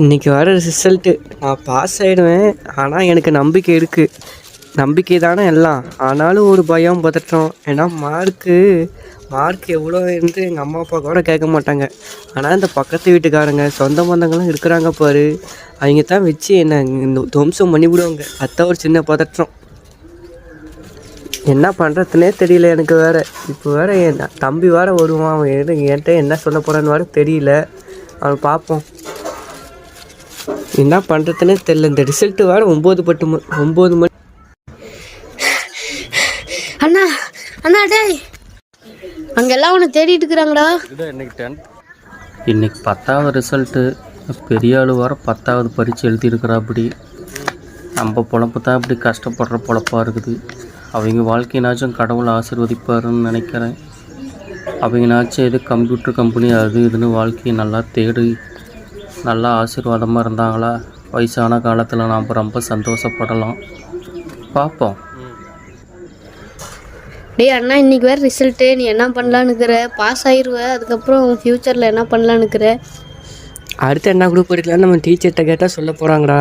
இன்றைக்கி வர ரிசல்ட்டு நான் பாஸ் ஆகிடுவேன். ஆனால் எனக்கு நம்பிக்கை இருக்குது. நம்பிக்கை தானே எல்லாம். ஆனாலும் ஒரு பயம் பதட்டம். ஏன்னா மார்க் எவ்வளோ என்று எங்கள் அம்மா அப்பா கூட கேட்க மாட்டாங்க. ஆனால் இந்த பக்கத்து வீட்டுக்காரங்க சொந்த பந்தங்கள்லாம் இருக்கிறாங்க பாரு, அவங்க தான் வச்சு என்னை இந்த துவம்சம் பண்ணி விடுவாங்க. அதான் ஒரு சின்ன பதட்டம். என்ன பண்ணுறதுனே தெரியல எனக்கு வேறு. இப்போ வேறு என் தம்பி வேறு வருவான். அவன் என்கிட்ட என்ன சொல்ல போகிறான்னு வேறு தெரியல. அவன் பார்ப்போம் என்ன பண்ணுறதுனே தெரியல. இந்த ரிசல்ட்டு வேறு 9 மணி. அண்ணா அண்ணா டேய், அங்கெல்லாம் அவனை தேடிட்டு இருக்கிறாங்கடா. இன்னைக்கு 10வது ரிசல்ட்டு. பெரிய ஆள் வர 10வது பரீட்சை எழுதியிருக்கிறாப்படி. நம்ம பொழப்பு தான் இப்படி கஷ்டப்படுற பொழப்பாக இருக்குது. அவங்க வாழ்க்கையினாச்சும் கடவுளை ஆசீர்வதிப்பாருன்னு நினைக்கிறேன். அவங்கனாச்சும் எது கம்ப்யூட்டர் கம்பெனி அது இதுன்னு வாழ்க்கையை நல்லா தேடி நல்லா ஆசீர்வாதமாக இருந்தாங்களா, வயசான காலத்தில் நாம் ரொம்ப சந்தோஷப்படலாம். பார்ப்போம். டேய் அண்ணா, இன்றைக்கி வேறு ரிசல்ட்டு. நீ என்ன பண்ணலான்னு இருக்கிற? பாஸ் ஆயிடுவ. அதுக்கப்புறம் ஃப்யூச்சரில் என்ன பண்ணலான்னு இருக்கிற? அடுத்து என்ன குரூப் எடுக்கலான்னு நம்ம டீச்சர்கிட்ட கேட்டால் சொல்ல போகிறாங்கடா.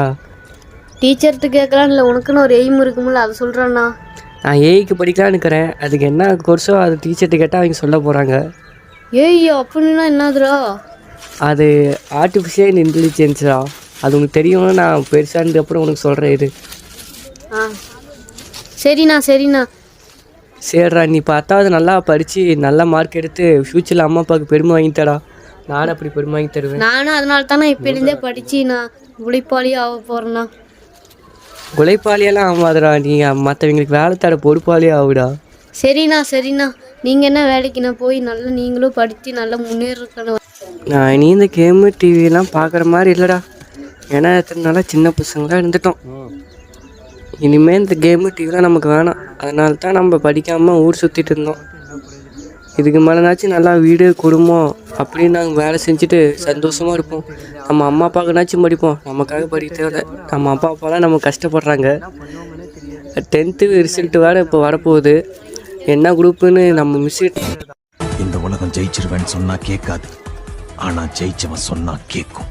டீச்சர்கிட்ட கேட்கலாம் இல்லை, உனக்குன்னு ஒரு எய்ம் இருக்குமில்ல, அதை சொல்கிறேண்ணா. நான் ஏஐக்கு படிக்கலான்னு இருக்கிறேன். அதுக்கு என்ன கோர்ஸோ அது டீச்சர்கிட்ட கேட்டால் அவங்க சொல்ல போகிறாங்க. ஏய் அப்படின்னா என்னதுரா? அது ஆர்டிஃபிஷியல் இன்டெலிஜென்ஸா. அது உனக்கு தெரியும்னு நான் பெருசானது அப்புறம் உனக்கு சொல்கிறேன். இது சரிண்ணா. சரிடா, நீ 10வது நல்லா படித்து நல்ல மார்க் எடுத்து ஃப்யூச்சரில் அம்மா அப்பாவுக்கு பெருமை வாங்கித்தடா. நானும் அப்படி பெருமை வாங்கி தருவேன். நானும் அதனால தானே இப்போ இருந்தே படித்து நான் உழைப்பாளியாக ஆக போகிறேண்ணா. உழைப்பாளியெல்லாம் ஆகாதடா, நீ மற்றவங்களுக்கு வேலை தர பொறுப்பாளியே ஆகுடா. சரிண்ணா. நீங்கள் என்ன வேலைக்குண்ணா போய் நல்லா நீங்களும் படித்து நல்லா முன்னேறக்கணும். நான் இனி இந்த கேமு டிவியெல்லாம் பார்க்குற மாதிரி இல்லைடா. ஏன்னா எத்தனை சின்ன பசங்களாக இருந்துட்டோம். இனிமேல் இந்த கேமு டிவிலாம் நமக்கு வேணாம். அதனால தான் நம்ம படிக்காமல் ஊர் சுற்றிட்டு இருந்தோம். இதுக்கு மேலேனாச்சும் நல்லா வீடு குடும்பம் அப்படின்னு நாங்கள் வேலை செஞ்சுட்டு சந்தோஷமாக இருப்போம். நம்ம அம்மா அப்பாவுக்குனாச்சும் படிப்போம். நமக்காக படிக்க தேவை. நம்ம அப்பா அப்பாலாம் நம்ம கஷ்டப்படுறாங்க. 10th ரிசல்ட்டு வேறு இப்போ வரப்போகுது. என்ன குரூப்புன்னு நம்ம மிஸ். இந்த உலகம் ஜெயிச்சிருவேன்னு சொன்னா கேட்காது, ஆனா ஜெயிச்சவன் சொன்னா கேட்கும்.